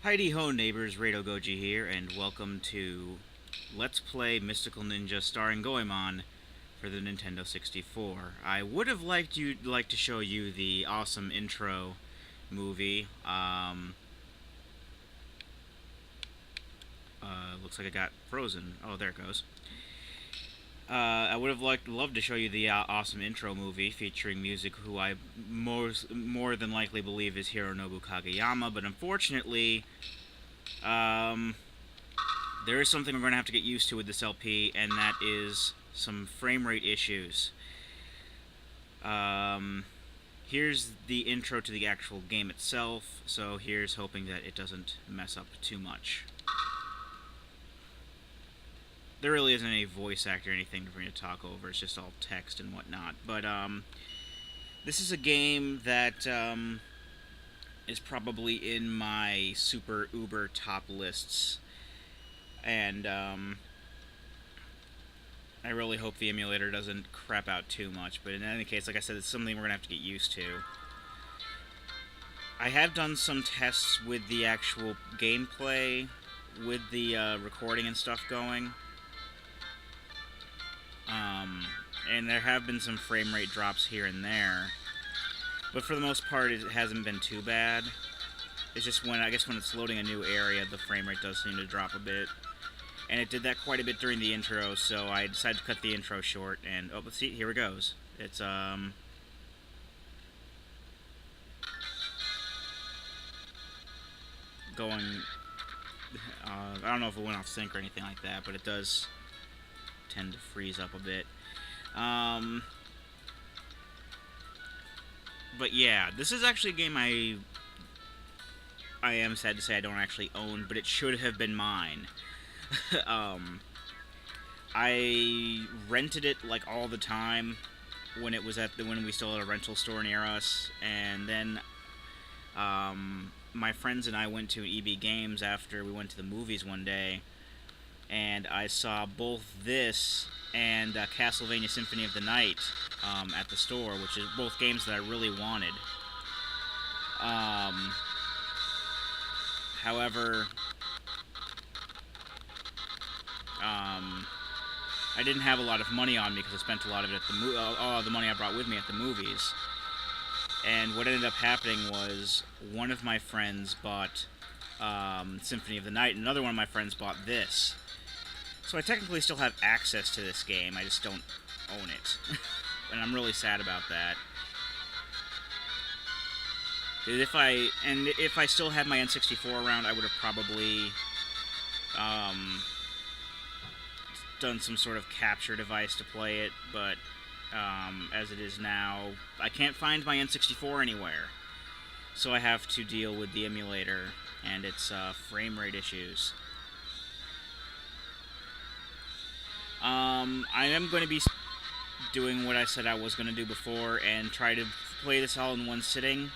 Heidi ho neighbors, Rado Goji here, and welcome to Let's Play Mystical Ninja starring Goemon for the Nintendo 64. I would have liked to show you the awesome intro movie. Looks like it got frozen. Oh, there it goes. I would have loved to show you the awesome intro movie featuring music who I more than likely believe is Hironobu Kageyama, but unfortunately, there is something we're going to have to get used to with this LP, and that is some frame rate issues. Here's the intro to the actual game itself, so here's hoping that it doesn't mess up too much. There really isn't any voice actor or anything for me to talk over, it's just all text and whatnot. But, this is a game that, is probably in my super uber top lists. And, I really hope the emulator doesn't crap out too much. But in any case, like I said, it's something we're going to have to get used to. I have done some tests with the actual gameplay, with the, recording and stuff going. And there have been some frame rate drops here and there, but for the most part it hasn't been too bad. It's just when it's loading a new area, the frame rate does seem to drop a bit, and it did that quite a bit during the intro, so I decided to cut the intro short. And oh, let's see, here it goes. It's going. I don't know if it went off sync or anything like that, but it does tend to freeze up a bit. But yeah, this is actually a game I am sad to say I don't actually own, but it should have been mine. I rented it like all the time when it was when we still had a rental store near us, and then my friends and I went to EB Games after we went to the movies one day, and I saw both this and Castlevania Symphony of the Night at the store, which is both games that I really wanted. However, I didn't have a lot of money on me because I spent a lot of it at all of the money I brought with me at the movies. And what ended up happening was one of my friends bought Symphony of the Night, and another one of my friends bought this. So I technically still have access to this game, I just don't own it. And I'm really sad about that. If I still had my N64 around, I would have probably done some sort of capture device to play it, but as it is now, I can't find my N64 anywhere. So I have to deal with the emulator and its frame rate issues. I am going to be doing what I said I was going to do before and try to play this all in one sitting.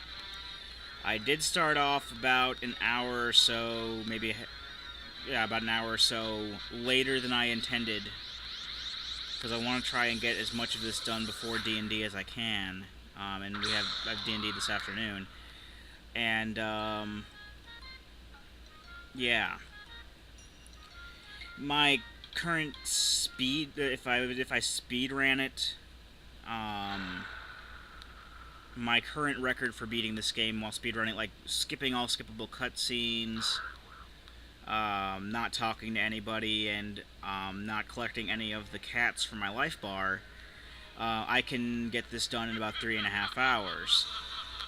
I did start off about an hour or so, about an hour or so later than I intended, because I want to try and get as much of this done before D&D as I can. And we have D&D this afternoon. And, yeah. My current speed, if I speed ran it, my current record for beating this game while speed running, like skipping all skippable cutscenes, not talking to anybody, and not collecting any of the cats from my life bar, I can get this done in about 3.5 hours.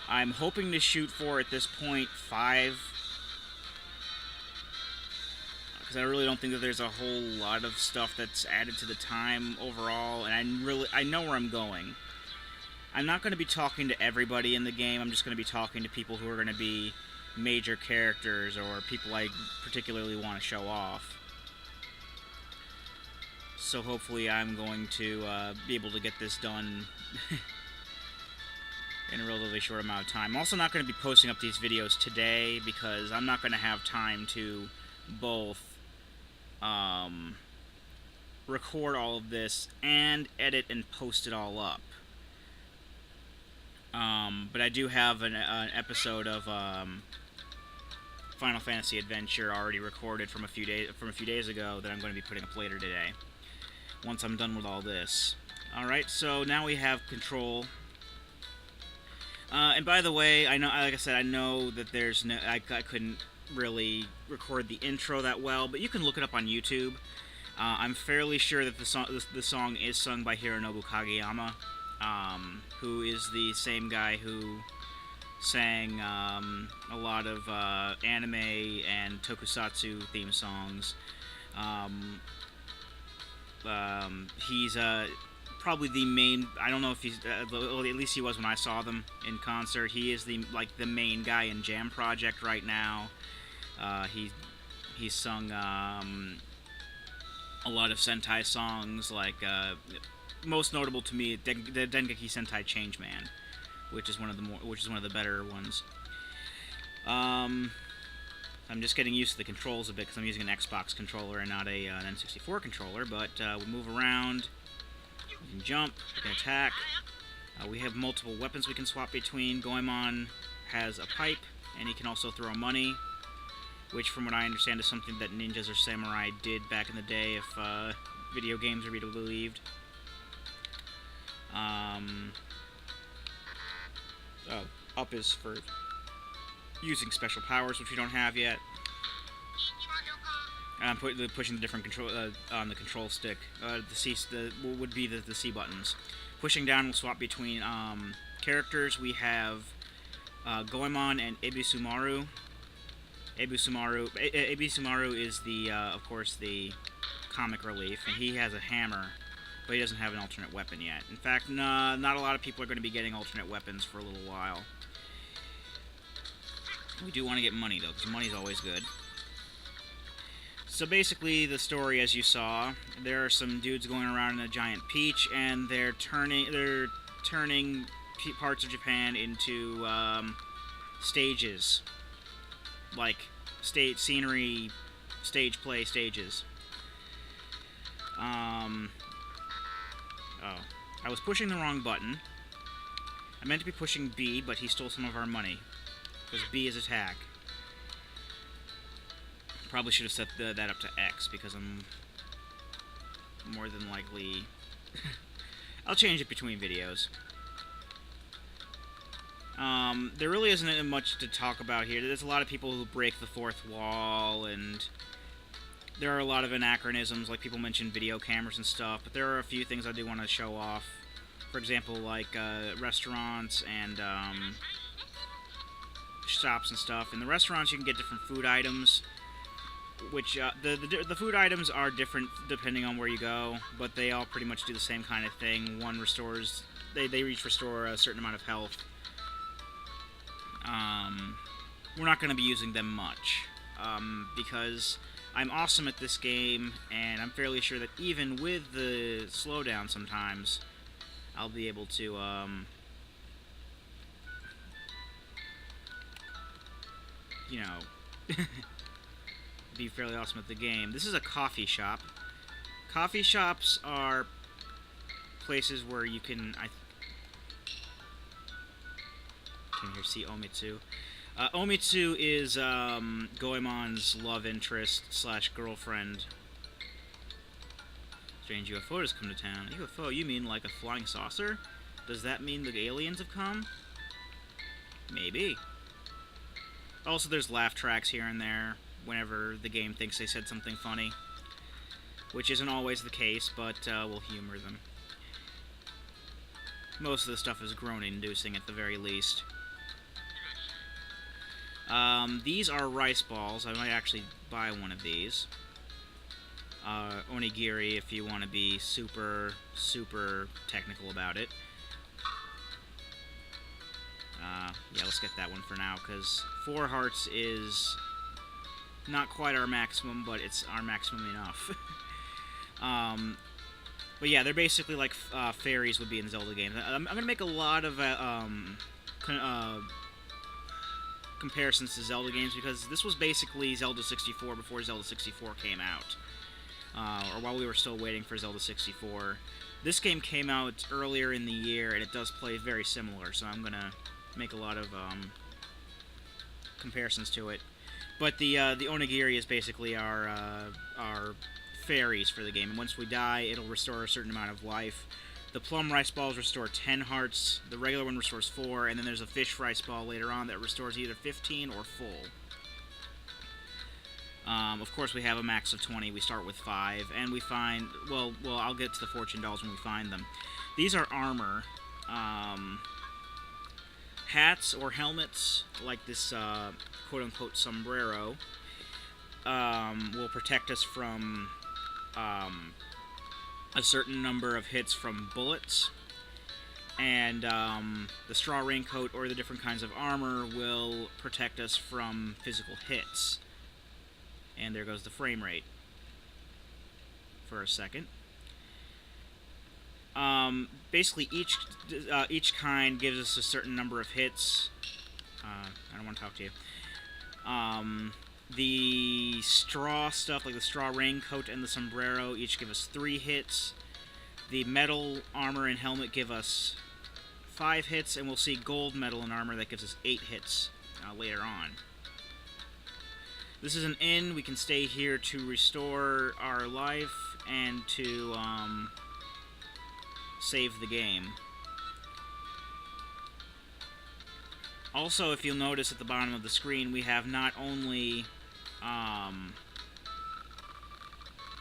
I'm hoping to shoot for, at this point, 5. I really don't think that there's a whole lot of stuff that's added to the time overall, and I know where I'm going. I'm not going to be talking to everybody in the game, I'm just going to be talking to people who are going to be major characters or people I particularly want to show off. So hopefully I'm going to be able to get this done in a relatively short amount of time. I'm also not going to be posting up these videos today because I'm not going to have time to both record all of this and edit and post it all up. But I do have an episode of Final Fantasy adventure already recorded from a few days ago that I'm going to be putting up later today. Once I'm done with all this. All right, so now we have control. And by the way, I know, like I said, I know that there's no, I couldn't really record the intro that well, but you can look it up on YouTube. I'm fairly sure that the song is sung by Hironobu Kageyama, who is the same guy who sang a lot of anime and tokusatsu theme songs. He's probably the main. I don't know if he's. Well, at least he was when I saw them in concert. He is the main guy in Jam Project right now. He's sung a lot of Sentai songs, like most notable to me, the Dengeki Sentai Changeman, which is one of the better ones. I'm just getting used to the controls a bit because I'm using an Xbox controller and not an N64 controller. But we move around, we can jump, we can attack. We have multiple weapons we can swap between. Goemon has a pipe, and he can also throw money, which, from what I understand, is something that ninjas or samurai did back in the day, if video games are to be believed. Up is for using special powers, which we don't have yet. And I'm pushing the different control on the control stick. Would be the C buttons. Pushing down will swap between characters. We have Goemon and Ebisumaru. Ebisumaru is of course, the comic relief, and he has a hammer, but he doesn't have an alternate weapon yet. In fact, not a lot of people are going to be getting alternate weapons for a little while. We do want to get money, though, because money's always good. So basically, the story, as you saw, there are some dudes going around in a giant peach, and they're turning parts of Japan into stages, like scenery, stage play stages. Oh, I was pushing the wrong button. I meant to be pushing B, but he stole some of our money. Because B is attack. Probably should have set that up to X, because I'm more than likely... I'll change it between videos. There really isn't much to talk about here. There's a lot of people who break the fourth wall, and there are a lot of anachronisms, like people mention video cameras and stuff, but there are a few things I do want to show off. For example, like restaurants and shops and stuff. In the restaurants, you can get different food items, which the food items are different depending on where you go, but they all pretty much do the same kind of thing. One restores, they each restore a certain amount of health. We're not going to be using them much, because I'm awesome at this game, and I'm fairly sure that even with the slowdown sometimes, I'll be able to, you know, be fairly awesome at the game. This is a coffee shop. Coffee shops are places where you can, can you see Omitsu? Omitsu is Goemon's love interest / girlfriend. Strange UFO has come to town. UFO? You mean like a flying saucer? Does that mean the aliens have come? Maybe. Also, there's laugh tracks here and there whenever the game thinks they said something funny, which isn't always the case, but we'll humor them. Most of the stuff is groan-inducing at the very least. These are rice balls. I might actually buy one of these. Onigiri, if you want to be super technical about it. Yeah, let's get that one for now, because 4 hearts is not quite our maximum, but it's our maximum enough. But yeah, they're basically like fairies would be in Zelda games. I'm going to make a lot of comparisons to Zelda games, because this was basically Zelda 64 before Zelda 64 came out. Or while we were still waiting for Zelda 64. This game came out earlier in the year, and it does play very similar, so I'm going to make a lot of comparisons to it. But the onigiri is basically our fairies for the game. And once we die, it'll restore a certain amount of life. The plum rice balls restore 10 hearts. The regular one restores 4, and then there's a fish rice ball later on that restores either 15 or full. Of course, we have a max of 20. We start with 5, and we find... Well, I'll get to the fortune dolls when we find them. These are armor. Hats or helmets, like this quote-unquote sombrero, will protect us from a certain number of hits from bullets. And the straw raincoat or the different kinds of armor will protect us from physical hits. And there goes the frame rate for a second. Basically, each kind gives us a certain number of hits. I don't want to talk to you. The straw stuff, like the straw raincoat and the sombrero, each give us 3 hits. The metal armor and helmet give us 5 hits, and we'll see gold metal and armor that gives us 8 hits later on. This is an inn. We can stay here to restore our life and to save the game. Also, if you'll notice at the bottom of the screen, we have not only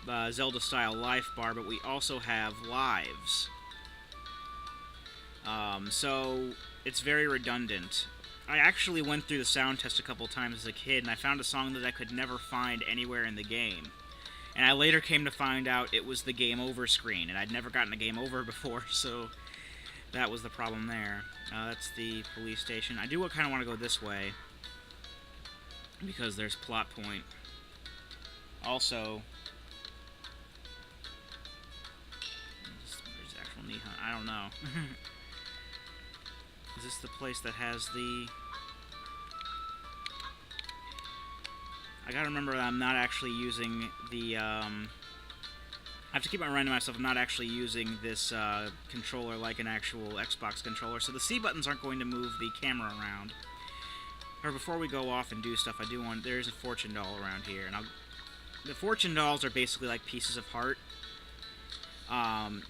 the Zelda-style life bar, but we also have lives. So it's very redundant. I actually went through the sound test a couple times as a kid, and I found a song that I could never find anywhere in the game. And I later came to find out it was the game over screen, and I'd never gotten a game over before, so that was the problem there. That's the police station. I do kind of want to go this way, because there's plot point. Also, there's actual Nihon. I don't know. Is this the place that has the... I gotta remember that I'm not actually using the, I have to keep on reminding myself I'm not actually using this controller like an actual Xbox controller, so the C buttons aren't going to move the camera around. Or before we go off and do stuff, I do want... There's a fortune doll around here, and the fortune dolls are basically like pieces of heart.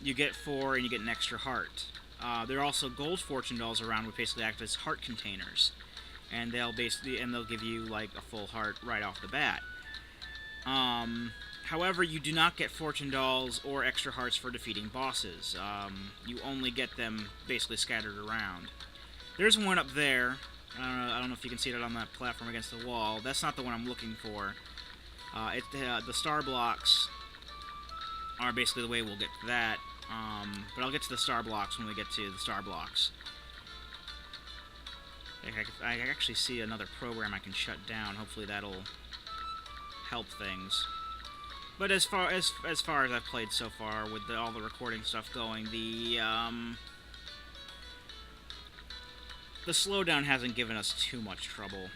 You get 4 and you get an extra heart. There are also gold fortune dolls around, which basically act as heart containers, and they'll give you like a full heart right off the bat. However, you do not get fortune dolls or extra hearts for defeating bosses. You only get them basically scattered around. There's one up there. I don't know if you can see it on that platform against the wall. That's not the one I'm looking for. The star blocks are basically the way we'll get to that. But I'll get to the star blocks when we get to the star blocks. I actually see another program I can shut down. Hopefully that'll help things. But as far as I've played so far, with all the recording stuff going, the slowdown hasn't given us too much trouble.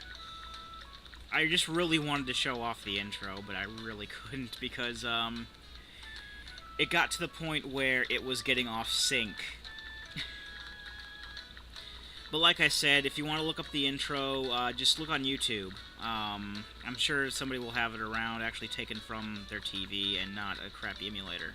I just really wanted to show off the intro, but I really couldn't because it got to the point where it was getting off sync. But like I said, if you want to look up the intro, just look on YouTube. I'm sure somebody will have it around, actually taken from their TV and not a crappy emulator.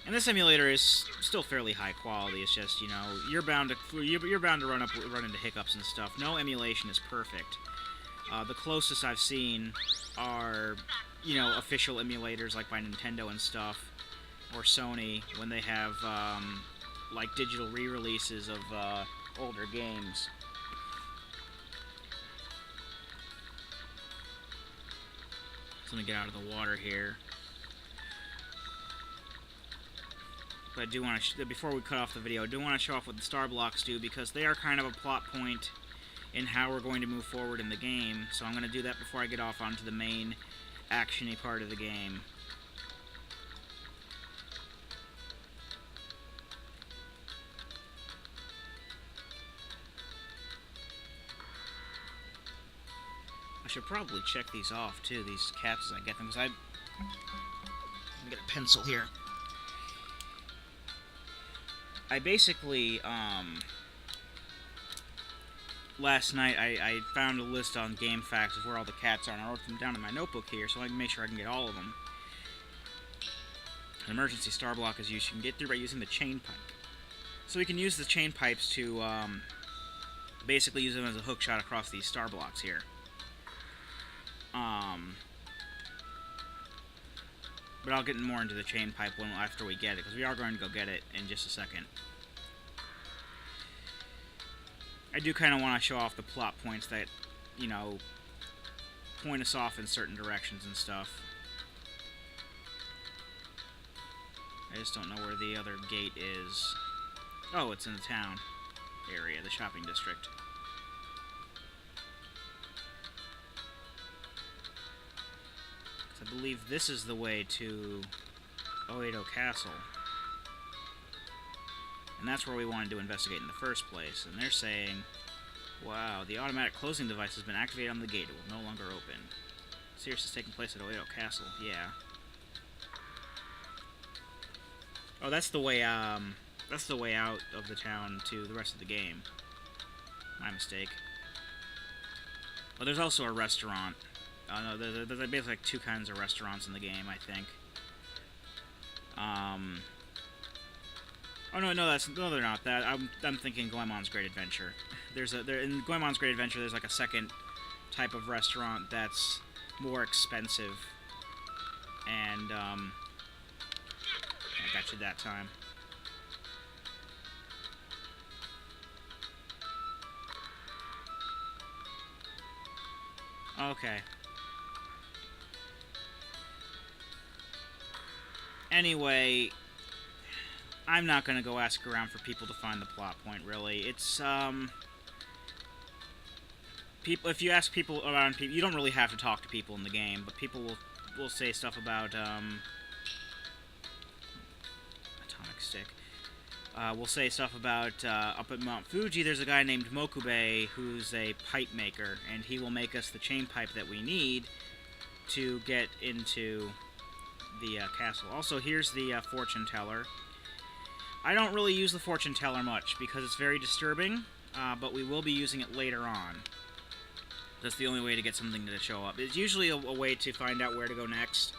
And this emulator is still fairly high quality. It's just, you know, you're bound to run into hiccups and stuff. No emulation is perfect. The closest I've seen are, you know, official emulators like by Nintendo and stuff, or Sony, when they have like digital re-releases of older games. So let me get out of the water here. But I do want to, before we cut off the video, I do want to show off what the star blocks do, because they are kind of a plot point in how we're going to move forward in the game. So I'm going to do that before I get off onto the main action-y part of the game. I should probably check these off too, these caps as I get them, because let me get a pencil here. I basically last night I found a list on GameFAQs of where all the cats are, and I wrote them down in my notebook here, so I can make sure I can get all of them. An emergency star block is used. You can get through by using the chain pipe. So we can use the chain pipes to basically use them as a hook shot across these star blocks here. But I'll get more into the chain pipe after we get it, because we are going to go get it in just a second. I do kind of want to show off the plot points that, you know, point us off in certain directions and stuff. I just don't know where the other gate is. Oh, it's in the town area, the shopping district. I believe this is the way to Oedo Castle. And that's where we wanted to investigate in the first place. And they're saying, wow, the automatic closing device has been activated on the gate. It will no longer open. Serious is taking place at Oedo Castle. Yeah. Oh, that's the way out of the town to the rest of the game. My mistake. But there's also a restaurant. No, there's basically like two kinds of restaurants in the game, I think. Oh no, they're not. I'm thinking Goemon's Great Adventure. In Goemon's Great Adventure, there's like a second type of restaurant that's more expensive, and I got you that time. Okay. Anyway, I'm not gonna go ask around for people to find the plot point, really. It's, if you ask people around people, you don't really have to talk to people in the game, but people will say stuff about, atomic stick. We'll say stuff about, up at Mount Fuji, there's a guy named Mokube who's a pipe maker, and he will make us the chain pipe that we need to get into the castle. Also, here's the fortune teller. I don't really use the fortune teller much because it's very disturbing, but we will be using it later on. That's the only way to get something to show up. It's usually a way to find out where to go next.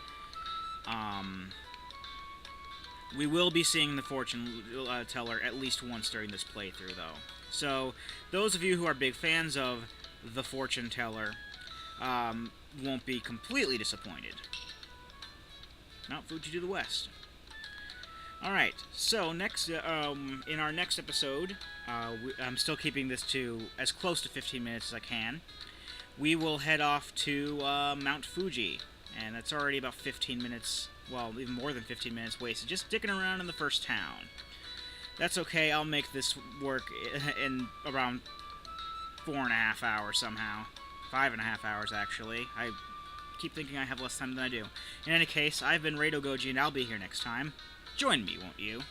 We will be seeing the fortune teller at least once during this playthrough, though. So, those of you who are big fans of the fortune teller won't be completely disappointed. Mount Fuji to the west. Alright, so next, in our next episode, I'm still keeping this to as close to 15 minutes as I can. We will head off to Mount Fuji, and that's already about 15 minutes, well, even more than 15 minutes wasted, just dicking around in the first town. That's okay, I'll make this work in around 4.5 hours somehow. 5.5 hours, actually. I keep thinking I have less time than I do. In any case, I've been Oedo Goji, and I'll be here next time. Join me, won't you?